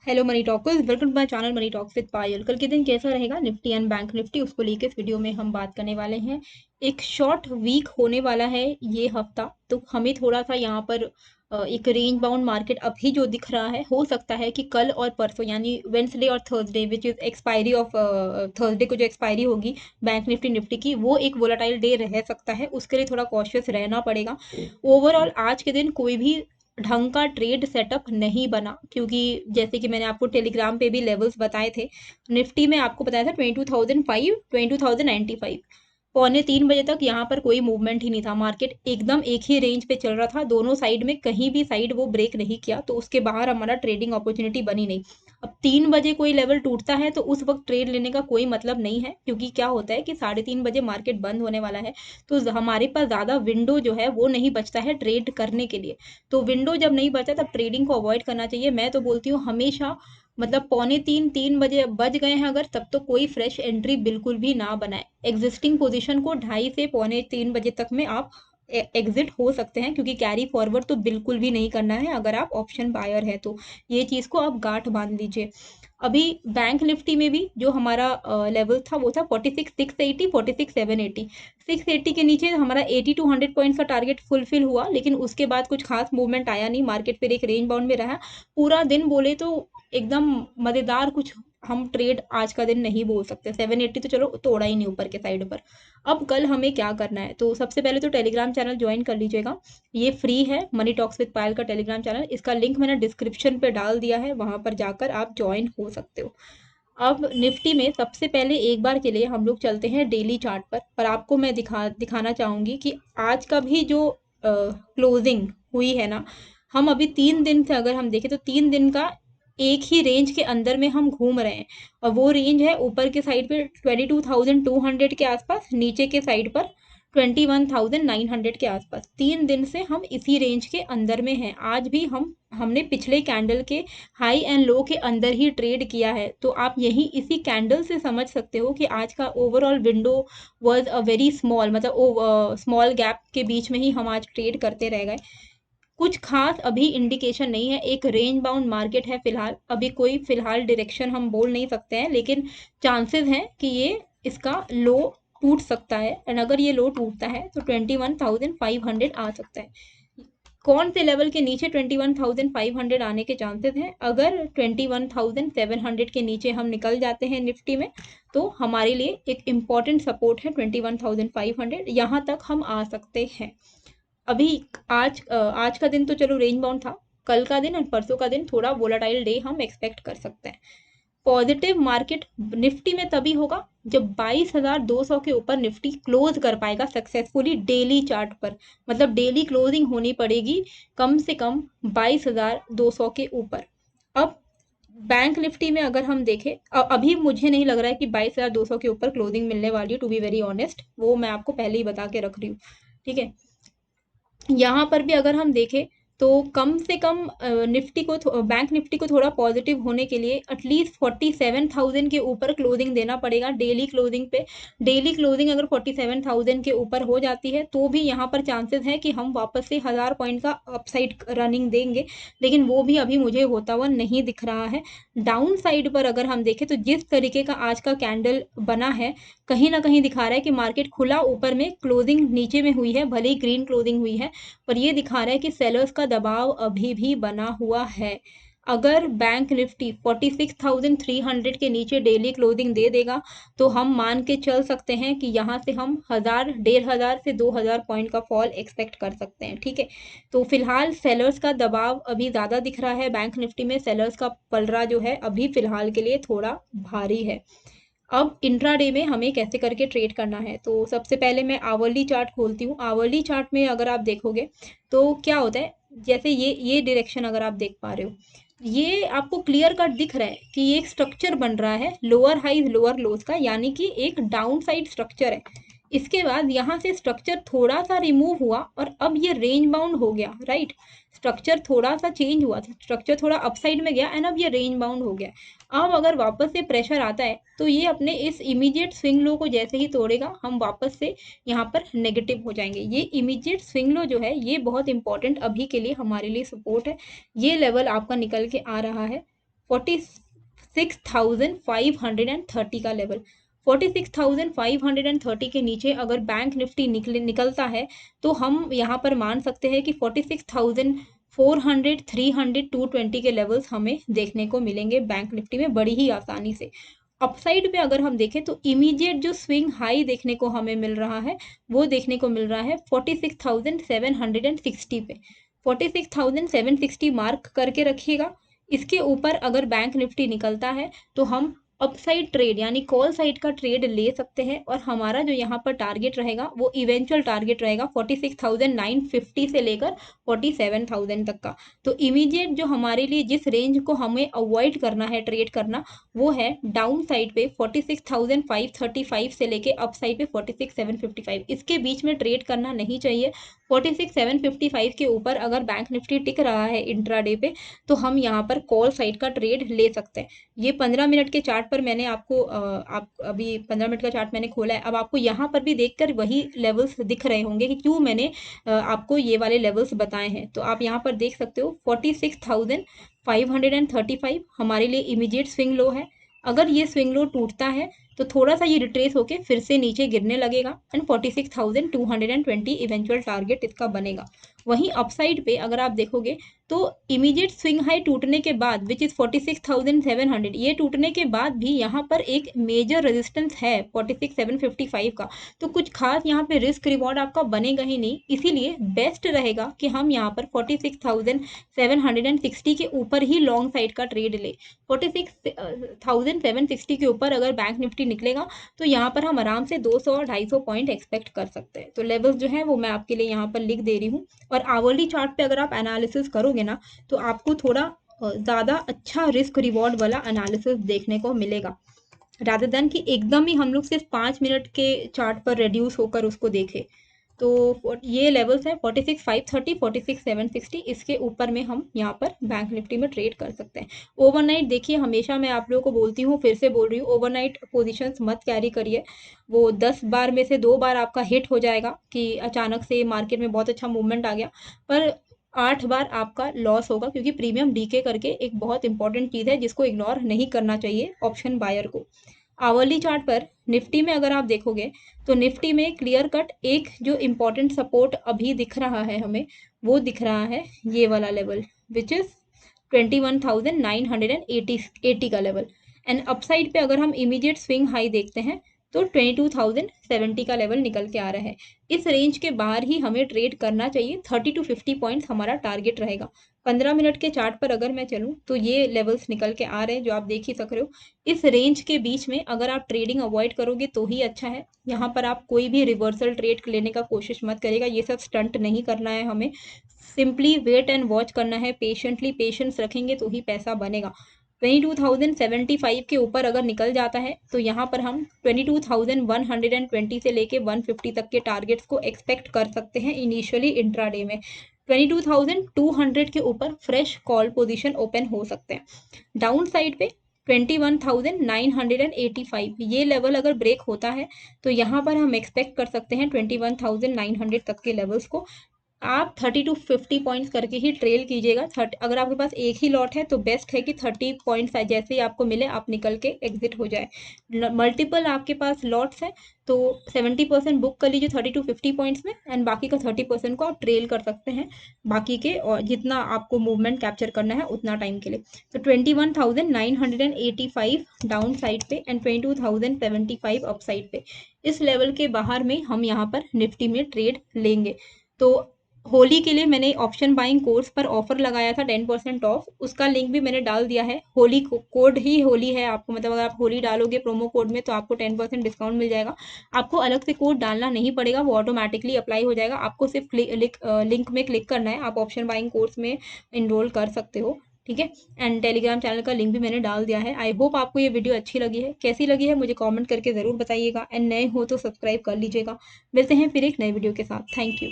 Hello money talkers, welcome to my channel money talks with Payal. कल के दिन कैसा रहेगा निफ्टी एंड बैंक निफ्टी, उसको लेके इस वीडियो में हम बात करने वाले हैं। एक शॉर्ट वीक होने वाला है ये हफ्ता, तो हमें थोड़ा सा यहाँ पर एक रेंज बाउंड मार्केट अभी जो दिख रहा है, हो सकता है कि कल और परसों यानी वेंसडे और Thursday which is expiry of Thursday को जो एक्सपायरी होगी बैंक निफ्टी निफ्टी की, वो एक वोलाटाइल डे रह सकता है। उसके लिए थोड़ा कॉशियस रहना पड़ेगा। ओवरऑल आज के दिन कोई भी ढंग का ट्रेड सेटअप नहीं बना, क्योंकि जैसे कि मैंने आपको टेलीग्राम पे भी लेवल्स बताए थे। निफ्टी में आपको बताया था 22,005, 22,095, पौने 3 बजे तक यहाँ पर कोई मूवमेंट ही नहीं था। मार्केट एकदम एक ही रेंज पे चल रहा था, दोनों साइड में कहीं भी साइड वो ब्रेक नहीं किया, तो उसके बाहर हमारा ट्रेडिंग अपॉर्चुनिटी बनी नहीं। अब 3 बजे कोई लेवल टूटता है तो उस वक्त ट्रेड लेने का कोई मतलब नहीं है, क्योंकि क्या होता है कि 3:30 बजे मार्केट बंद होने वाला है, तो हमारे पास ज़्यादा विंडो जो है वो नहीं बचता है ट्रेड करने के लिए। तो विंडो जब नहीं बचा तब ट्रेडिंग को अवॉइड करना चाहिए। मैं तो बोलती हूँ हमेशा, मतलब पौने 3 बजे बज गए हैं अगर, तब तो कोई फ्रेश एंट्री बिल्कुल भी ना बनाए। एग्जिस्टिंग पोजीशन को 2:30 से पौने 3 बजे तक में आप एग्जिट हो सकते हैं, क्योंकि कैरी फॉरवर्ड तो बिल्कुल भी नहीं करना है अगर आप ऑप्शन बायर है तो। ये चीज़ को आप गांठ बांध लीजिए। अभी बैंक निफ्टी में भी जो हमारा लेवल था वो था 46,680, 46,780। 680 के नीचे हमारा 80 to 100 पॉइंट्स का टारगेट फुलफिल हुआ, लेकिन उसके बाद कुछ खास मूवमेंट आया नहीं, मार्केट फिर एक रेंज बाउंड में रहा। पूरा दिन बोले तो एकदम मजेदार कुछ हम ट्रेड आज का दिन नहीं बोल सकते। 780 तो चलो तोड़ा ही नहीं ऊपर के साइड पर। अब कल हमें क्या करना है, तो सबसे पहले तो टेलीग्राम चैनल ज्वाइन कर लीजिएगा। ये फ्री है, मनी टॉक्स विद पायल का टेलीग्राम चैनल। इसका लिंक मैंने डिस्क्रिप्शन पे डाल दिया है, वहां पर जाकर आप ज्वाइन हो सकते हो। अब निफ्टी में सबसे पहले एक बार के लिए हम लोग चलते हैं डेली चार्ट पर आपको मैं दिखाना चाहूंगी कि आज का भी जो क्लोजिंग हुई है ना, हम अभी 3 दिन से अगर हम देखें तो 3 दिन का एक ही रेंज के अंदर में हम घूम रहे हैं। और वो रेंज है ऊपर के साइड पे 22,200 के आसपास, नीचे के साइड पर 21,900 के आसपास। 3 दिन से हम इसी रेंज के अंदर में हैं। आज भी हमने पिछले कैंडल के हाई एंड लो के अंदर ही ट्रेड किया है, तो आप यही इसी कैंडल से समझ सकते हो कि आज का overall window was a very small, मतलब स्मॉल गैप के बीच में ही हम आज ट्रेड करते रह गए। कुछ खास अभी इंडिकेशन नहीं है, एक रेंज बाउंड मार्केट है फिलहाल। अभी कोई फिलहाल डायरेक्शन हम बोल नहीं सकते हैं, लेकिन चांसेस हैं कि ये इसका लो टूट सकता है। एंड अगर ये लो टूटता है तो 21,500 आ सकता है। कौन से लेवल के नीचे 21,500 आने के चांसेस हैं? अगर 21,700 के नीचे हम निकल जाते हैं निफ्टी में, तो हमारे लिए एक इम्पॉर्टेंट सपोर्ट है 21,500, यहाँ तक हम आ सकते हैं। अभी आज का दिन तो चलो रेंज बाउंड था। कल का दिन और परसों का दिन थोड़ा वोलाटाइल डे हम एक्सपेक्ट कर सकते हैं। पॉजिटिव मार्केट निफ्टी में तभी होगा जब 22,200 के ऊपर निफ्टी क्लोज कर पाएगा सक्सेसफुली डेली चार्ट पर। मतलब डेली क्लोजिंग होनी पड़ेगी कम से कम 22,200 के ऊपर। अब बैंक निफ्टी में अगर हम देखें, अभी मुझे नहीं लग रहा है कि 22,200 के ऊपर क्लोजिंग मिलने वाली है, टू बी वेरी ऑनेस्ट। वो मैं आपको पहले ही बता के रख रही हूँ, ठीक है। यहाँ पर भी अगर हम देखें तो कम से कम निफ्टी को बैंक निफ्टी को थोड़ा पॉजिटिव होने के लिए एटलीस्ट 47,000 के ऊपर क्लोजिंग देना पड़ेगा डेली क्लोजिंग पे। डेली क्लोजिंग अगर 47,000 के ऊपर हो जाती है तो भी यहाँ पर चांसेस है कि हम वापस से 1,000 पॉइंट का अपसाइड रनिंग देंगे, लेकिन वो भी अभी मुझे होता हुआ नहीं दिख रहा है। डाउन साइड पर अगर हम देखें तो जिस तरीके का आज का कैंडल बना है, कहीं ना कहीं दिखा रहा है कि मार्केट खुला ऊपर में, क्लोजिंग नीचे में हुई है, भले ही ग्रीन क्लोजिंग हुई है, पर ये दिखा रहा है कि सेलर्स का दबाव अभी भी बना हुआ है। अगर बैंक निफ्टी 46,300 के नीचे डेली क्लोजिंग दे देगा तो हम मान के चल सकते हैं कि यहाँ से हम 1,000, 1,500 से 2,000 पॉइंट का फॉल एक्सपेक्ट कर सकते हैं, ठीक है। तो फिलहाल सेलर्स का दबाव अभी ज़्यादा दिख रहा है बैंक निफ्टी में। सेलर्स का पलड़ा जो है अभी फिलहाल के लिए थोड़ा भारी है। अब इंट्राडे में हमें कैसे करके ट्रेड करना है, तो सबसे पहले मैं आवरली चार्ट खोलती हूँ। आवरली चार्ट में अगर आप देखोगे तो क्या होता है, जैसे ये डायरेक्शन अगर आप देख पा रहे हो, ये आपको क्लियर कट दिख रहा है कि ये एक स्ट्रक्चर बन रहा है लोअर हाइज लोअर लोज का, यानी कि एक डाउन साइड स्ट्रक्चर है। इसके बाद यहाँ से स्ट्रक्चर थोड़ा सा रिमूव हुआ और अब ये रेंज बाउंड हो गया, राइट। स्ट्रक्चर थोड़ा सा चेंज हुआ था, स्ट्रक्चर थोड़ा अपसाइड में गया एंड अब ये रेंज बाउंड हो गया। अब अगर वापस से प्रेशर आता है तो ये अपने इस इमीडिएट स्विंग लो को जैसे ही तोड़ेगा, हम वापस से यहाँ पर नेगेटिव हो जाएंगे। ये इमीडिएट स्विंग लो जो है ये बहुत इंपॉर्टेंट अभी के लिए हमारे लिए सपोर्ट है। ये लेवल आपका निकल के आ रहा है 46,530 का लेवल। 46,530 के नीचे अगर बैंक निफ्टी निकलता है तो हम यहाँ पर मान सकते हैं कि 46,400, 300, 220 के लेवल्स हमें देखने को मिलेंगे बैंक निफ्टी में बड़ी ही आसानी से। अपसाइड पे अगर हम देखें तो इमीडिएट जो स्विंग हाई देखने को हमें मिल रहा है वो देखने को मिल रहा है 46,760 पे। 46,760 मार्क करके रखिएगा। इसके ऊपर अगर बैंक निफ्टी निकलता है तो हम अपसाइड ट्रेड यानी कॉल साइड का ट्रेड ले सकते हैं और हमारा जो यहाँ पर टारगेट रहेगा वो इवेंचुअल टारगेट रहेगा 46,950 से लेकर 47,000 तक का। तो इमीडिएट जो हमारे लिए जिस रेंज को हमें अवॉइड करना है ट्रेड करना वो है डाउन साइड पे 46,535 से लेके अप साइड पे 46,755। इसके बीच में ट्रेड करना नहीं चाहिए। 46,755 के ऊपर अगर बैंक निफ्टी टिक रहा है इंट्राडे पे तो हम यहाँ पर कॉल साइड का ट्रेड ले सकते हैं। ये 15 मिनट के चार्ट पर मैंने आपको आप अभी 15 मिनट का चार्ट मैंने खोला है। अब आपको यहाँ पर भी देखकर वही लेवल्स दिख रहे होंगे कि क्यों मैंने आपको ये वाले लेवल्स बताए हैं। तो आप यहाँ पर देख सकते हो 46,535 हमारे लिए इमीडिएट स्विंग लो है। अगर ये स्विंग लो टूटता है तो थोड़ा सा ये रिट्रेस होके फिर से नीचे गिरने लगेगा एंड 46,220 इवेंचुअल टारगेट इसका बनेगा। वहीं अपसाइड पे अगर आप देखोगे तो इमीडिएट स्विंग हाई टूटने के बाद विच इज 46,700 ये टूटने के बाद भी यहाँ पर एक मेजर रेजिस्टेंस है 46,755 का। तो कुछ खास यहाँ पे रिस्क रिवॉर्ड आपका बनेगा ही नहीं, इसीलिए बेस्ट रहेगा कि हम यहाँ पर 46,760 के ऊपर ही लॉन्ग साइड का ट्रेड ले। 46,760 के ऊपर अगर बैंक निफ्टी निकलेगा तो यहाँ पर हम आराम से 200-250 पॉइंट एक्सपेक्ट कर सकते हैं। तो लेवल्स जो है वो मैं आपके लिए यहाँ पर लिख दे रही हूँ। और आवरली चार्ट पे अगर आप एनालिसिस करोगे ना तो आपको थोड़ा ज़्यादा अच्छा रिस्क रिवॉर्ड वाला एनालिसिस देखने को मिलेगा रादर देन कि एकदम ही हम लोग सिर्फ 5 मिनट के चार्ट पर रिड्यूस होकर उसको देखें। तो ये लेवल्स है 46,530, 46,760, इसके ऊपर में हम यहाँ पर बैंक निफ्टी में ट्रेड कर सकते हैं। ओवरनाइट देखिए हमेशा मैं आप लोगों को बोलती हूँ, फिर से बोल रही हूँ, ओवरनाइट पोजीशंस मत कैरी करिए। वो 10 बार में से 2 बार आपका हिट हो जाएगा कि अचानक से मार्केट में बहुत अच्छा मूवमेंट आ गया, पर 8 बार आपका लॉस होगा क्योंकि प्रीमियम डीके करके एक बहुत इंपॉर्टेंट चीज़ है जिसको इग्नोर नहीं करना चाहिए ऑप्शन बायर को। आवरली चार्ट पर निफ्टी में अगर आप देखोगे तो निफ्टी में क्लियर कट एक जो इम्पोर्टेंट सपोर्ट अभी दिख रहा है हमें वो दिख रहा है ये वाला लेवल विच इज 21,980 का लेवल। एंड अपसाइड पे अगर हम इमीडिएट स्विंग हाई देखते हैं तो 22,070 का लेवल निकल के आ रहा है। इस रेंज के बाहर ही हमें ट्रेड करना चाहिए। 30 to 50 पॉइंट्स हमारा टारगेट रहेगा। 15 मिनट के चार्ट पर अगर मैं चलूँ तो ये लेवल्स निकल के आ रहे हैं जो आप देख ही सक रहे हो। इस रेंज के बीच में अगर आप ट्रेडिंग अवॉइड करोगे तो ही अच्छा है। यहाँ पर आप कोई भी रिवर्सल ट्रेड लेने का कोशिश मत करिएगा, ये सब स्टंट नहीं करना है हमें। सिंपली वेट एंड वॉच करना है, पेशेंटली पेशेंस रखेंगे तो ही पैसा बनेगा। 22,075 के ऊपर अगर निकल जाता है तो यहाँ पर हम 22,120 से लेके 150 तक के टारगेट्स को एक्सपेक्ट कर सकते हैं इनिशियली इंट्राडे में। 22,200 के ऊपर फ्रेश कॉल पोजीशन ओपन हो सकते हैं। डाउन साइड पे 21,985 ये लेवल अगर ब्रेक होता है तो यहाँ पर हम एक्सपेक्ट कर सकते हैं 21,900 तक के लेवल्स को। आप 30 to 50 पॉइंट्स करके ही ट्रेल कीजिएगा। अगर आपके पास एक ही लॉट है तो बेस्ट है कि 30 पॉइंट्स जैसे ही आपको मिले आप निकल के एग्जिट हो जाए। मल्टीपल आपके पास लॉट्स हैं तो 70% बुक कर लीजिए 30 to 50 पॉइंट्स में एंड बाकी का 30% को आप ट्रेल कर सकते हैं बाकी के, और जितना आपको मूवमेंट कैप्चर करना है उतना टाइम के लिए। तो 21,985 डाउन साइड पे एंड 22,075 अप साइड पे, इस लेवल के बाहर में हम यहाँ पर निफ्टी में ट्रेड लेंगे। तो होली के लिए मैंने ऑप्शन बाइंग कोर्स पर ऑफर लगाया था 10% ऑफ, उसका लिंक भी मैंने डाल दिया है। होली कोड ही होली है आपको, मतलब अगर आप होली डालोगे प्रोमो कोड में तो आपको 10% डिस्काउंट मिल जाएगा। आपको अलग से कोड डालना नहीं पड़ेगा, वो ऑटोमेटिकली अप्लाई हो जाएगा। आपको सिर्फ लिंक में क्लिक करना है, आप ऑप्शन बाइंग कोर्स में इनरोल कर सकते हो, ठीक है। एंड टेलीग्राम चैनल का लिंक भी मैंने डाल दिया है। आई होप आपको ये वीडियो अच्छी लगी है, कैसी लगी है मुझे कमेंट करके ज़रूर बताइएगा एंड नए हो तो सब्सक्राइब कर लीजिएगा। मिलते हैं फिर एक नए वीडियो के साथ। Thank you.